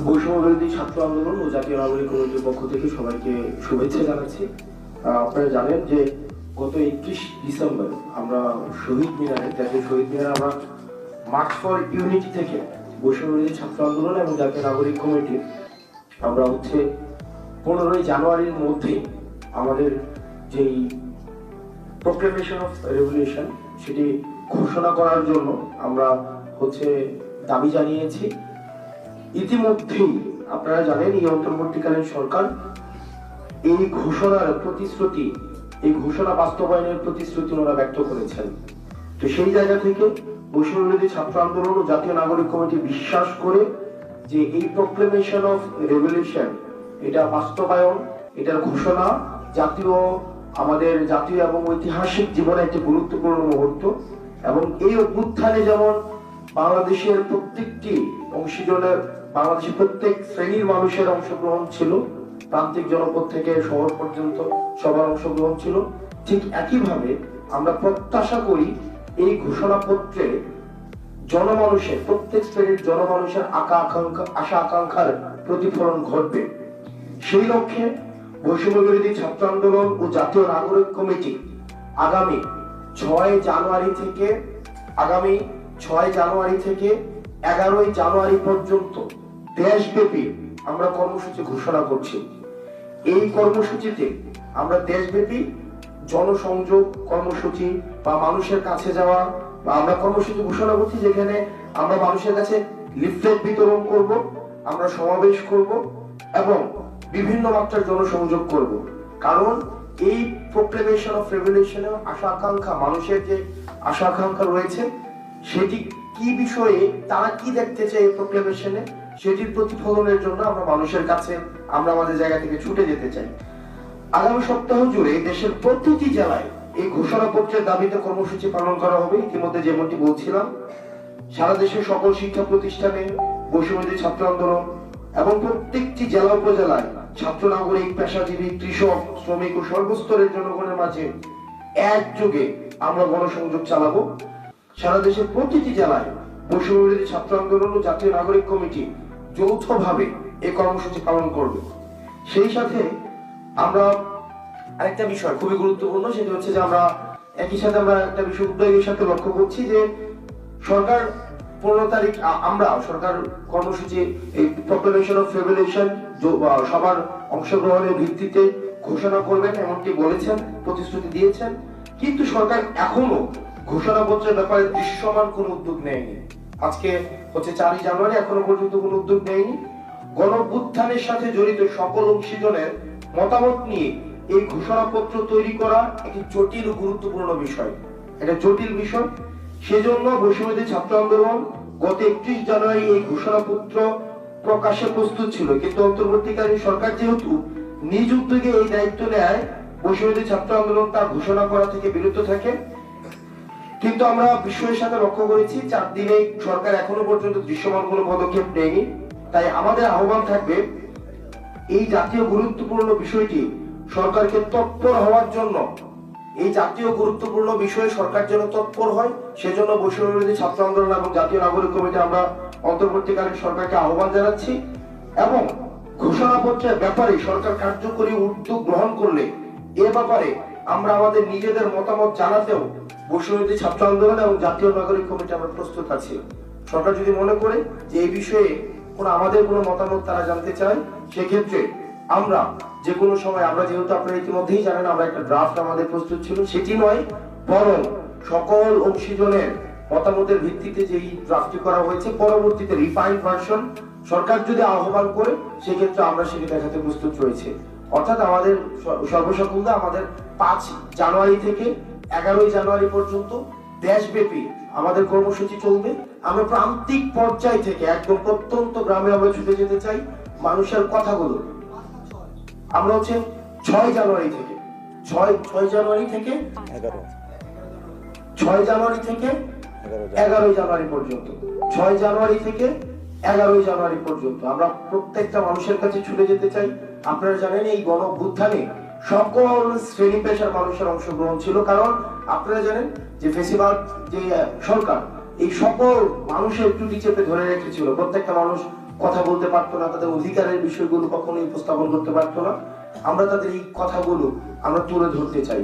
বৈষম্য বিরোধী ছাত্র আন্দোলন ও জাতীয় নাগরিক কমিটির পক্ষ থেকে সবাইকে শুভেচ্ছা জানাচ্ছি। আপনারা জানেন যে গত 31 ডিসেম্বর আমরা শহীদ মিনারে, জাতীয় শহীদ মিনারে আমরা মার্চ ফর ইউনিটি থেকে বৈষম্য বিরোধী ছাত্র আন্দোলন এবং জাতীয় নাগরিক কমিটি আমরা 15 জানুয়ারির মধ্যে আমাদের যেই প্রোক্লেমেশন অফ রেভলিউশন সেটি ঘোষণা করার জন্য আমরা দাবি জানিয়েছি। ইতিমধ্যেই আপনারা জানেন এই অন্তর্বর্তীকালীন সরকার এই ঘোষণার প্রতিশ্রুতি, এই ঘোষণা বাস্তবায়নের প্রতিশ্রুতি ওনারা ব্যক্ত করেছেন। তো সেই জায়গা থেকে বৈষম্য বিরোধী ছাত্র আন্দোলন ও জাতীয় নাগরিক কমিটি বিশ্বাস করে যে এই প্রোক্লেমেশন অফ রেভলিউশন এটা বাস্তবায়ন, এটার ঘোষণা আমাদের জাতীয় এবং ঐতিহাসিক জীবনে একটি গুরুত্বপূর্ণ মুহূর্ত। এবং এই অভ্যুত্থানে যেমন বাংলাদেশের প্রত্যেকটি অংশীজনের, বাংলাদেশের প্রত্যেক শ্রেণীর মানুষের অংশগ্রহণ ছিল, প্রান্তিক জনপদ থেকে শহর পর্যন্ত সবার অংশগ্রহণ ছিল, ঠিক একইভাবে আমরা প্রত্যাশা করি এই ঘোষণাপত্রে জনমানুষের, প্রত্যেক শ্রেণীর জনমানুষের আশা আকাঙ্ক্ষার প্রতিফলন ঘটবে। সেই লক্ষ্যে বৈষম্য বিরোধী ছাত্র আন্দোলন ও জাতীয় নাগরিক কমিটি আগামী 6 জানুয়ারি থেকে 11 জানুয়ারি পর্যন্ত দেশব্যাপী আমরা কর্মসূচি ঘোষণা করছি। এই কর্মসূচিতে আমরা দেশব্যাপী জনসংযোগ কর্মসূচি বা মানুষের কাছে যাওয়া বা আমরা কর্মসূচি ঘোষণা করছি, যেখানে আমরা মানুষের কাছে লিফলেট বিতরণ করব, আমরা সমাবেশ করব এবং বিভিন্ন মাত্রার জনসংযোগ করব। কারণ এই প্রোক্লেমেশন অফ রেভলিউশনের আশা আকাঙ্ক্ষা, মানুষের যে আশা আকাঙ্ক্ষা রয়েছে সেটি কি বিষয়ে, তারা কি দেখতে চায় এই প্রোক্লেমেশনে, সেটির প্রতিফলনের জন্য আমরা মানুষের কাছে, আমরা আমাদের জায়গা থেকে ছুটে যেতে চাই। আগামী সপ্তাহ জুড়ে দেশের প্রতিটি জেলায় এই ঘোষণাপত্রের দাবিতে কর্মসূচি পালন করা হবে। ইতিমধ্যে যেমনটি বলছিলাম, সারা দেশের সকল শিক্ষা প্রতিষ্ঠানে বৈষম্য বিরোধী ছাত্র আন্দোলন এবং প্রত্যেকটি জেলা উপজেলায় ছাত্র, নাগরিক, পেশাজীবী, কৃষক, শ্রমিক ও সর্বস্তরের জনগণের মাঝে একযোগে আমরা গণসংযোগ চালাবো। সারা দেশের প্রতিটি জেলায় বৈষম্য বিরোধী ছাত্র আন্দোলন ও জাতীয় নাগরিক কমিটি যৌথভাবে এই কর্মসূচি পালন করবে। সেই সাথে আমরা আরেকটা বিষয় খুবই গুরুত্বপূর্ণ, সেটা হচ্ছে যে আমরা একই সাথে আমরা একটা বিষয় উদ্যোগের সাথে লক্ষ্য করছি যে সরকার 15 তারিখ আমরা সরকার কর্মসূচি এই প্রোক্লেমেশন অফ রেভলিউশন সবার অংশগ্রহণের ভিত্তিতে ঘোষণা করবেন এমনটি বলেছেন, প্রতিশ্রুতি দিয়েছেন। কিন্তু সরকার এখনো ঘোষণাপত্রের ব্যাপারে দৃশ্যমান কোন উদ্যোগ নেয়নি। আজকে 4 জানুয়ারি, এখনো পর্যন্ত কোন উদ্যোগ নেয়নি। গণঅভ্যুত্থানের সাথে জড়িত সকল অংশীজনের মতামত নিয়ে এই ঘোষণাপত্র তৈরি করা একটি জটিল ও গুরুত্বপূর্ণ বিষয়, এটা জটিল বিষয়। সেজন্য বৈষম্য বিরোধী ছাত্র আন্দোলন গত 31 জানুয়ারি এই ঘোষণাপত্র প্রকাশে প্রস্তুত ছিল, কিন্তু অন্তর্বর্তীকালীন সরকার যেহেতু নিজ উদ্যোগে এই দায়িত্ব নেয়, বৈষম্য বিরোধী ছাত্র আন্দোলন তা ঘোষণা করা থেকে বিরত থাকে। কিন্তু আমরা বিষয়ের সাথে লক্ষ্য করেছি 4 দিনে সরকার এখনো পর্যন্ত দৃশ্যমান কোনো পদক্ষেপ নেয়নি। তাই আমাদের আহ্বান থাকবে এই জাতীয় গুরুত্বপূর্ণ বিষয়টি সরকারকে তৎপর হওয়ার জন্য, এই জাতীয় গুরুত্বপূর্ণ বিষয়ে সরকার যেন তৎপর হয়, সেজন্য বৈষম্য বিরোধী ছাত্র আন্দোলন এবং জাতীয় নাগরিক কমিটি আমরা অন্তর্বর্তীকালীন সরকারকে আহ্বান জানাচ্ছি। এবং ঘোষণাপত্রের ব্যাপারে সরকার কার্যকরী উদ্যোগ গ্রহণ করলে এ ব্যাপারে আমরা আমাদের নিজেদের মতামত জানাতেও বৈষম্য বিরোধী ছাত্র আন্দোলন এবং জাতীয় নাগরিক কমিটি আমরা প্রস্তুত আছি। সরকার যদি মনে করে যে এই বিষয়ে আমাদের কোনো মতামত তারা জানতে চায়, সেক্ষেত্রে আমরা যে কোনো সময়, আমরা যেহেতু আপনারা ইতিমধ্যেই জানেন আমরা একটা ড্রাফট আমাদের প্রস্তুত ছিল, সেটি নয় বরং সকল অংশীজনের মতামতের ভিত্তিতে যেই ড্রাফটটি করা হয়েছে, পরবর্তীতে রিফাইন্ড ভার্সন সরকার যদি আহ্বান করে সেক্ষেত্রে আমরা সেটি দেখাতে প্রস্তুত রয়েছে। অর্থাৎ আমাদের সর্বসাকুল্যে আমাদের 5 জানুয়ারি থেকে 11 জানুয়ারি পর্যন্ত দেশব্যাপী আমাদের কর্মসূচি চলবে। আমরা প্রান্তিক পর্যায় থেকে একদম প্রত্যন্ত গ্রামে আমরা ছুটে যেতে চাই, মানুষের কথাগুলো আমরা 6 জানুয়ারি থেকে 11 জানুয়ারি পর্যন্ত, 6 জানুয়ারি থেকে 11 জানুয়ারি পর্যন্ত আমরা প্রত্যেকটা মানুষের কাছে ছুটে যেতে চাই। আপনারা জানেন এই গণঅভ্যুত্থানে সকল শ্রেণী পেশার মানুষের অংশগ্রহণ ছিল, কারণ আপনারা জানেন যে ফেসিবাদ যে সরকার এই সকল মানুষের টুটি চেপে ধরে রেখেছিল। প্রত্যেকটা মানুষ কথা বলতে পারতো না, তাদের অধিকারের বিষয়গুলো কখনোই উপস্থাপন করতে পারতো না। আমরা তাদের এই কথাগুলো আমরা তুলে ধরতে চাই।